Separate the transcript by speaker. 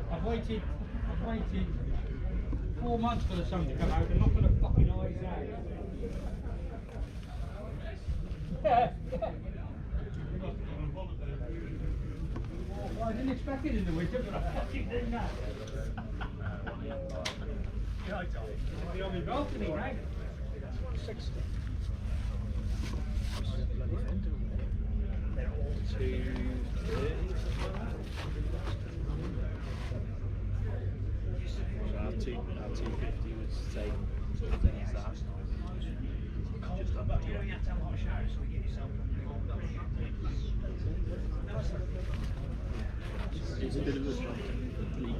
Speaker 1: I've waited 4 months for the sun to come out and not for the fucking eyes out. Well, I didn't expect it in the winter, but I fucking did now. I'll be on my balcony, right? 60.
Speaker 2: They're all 230. Our 250 was the same sort of thing as that. Just under 200. It's a bit of a leap.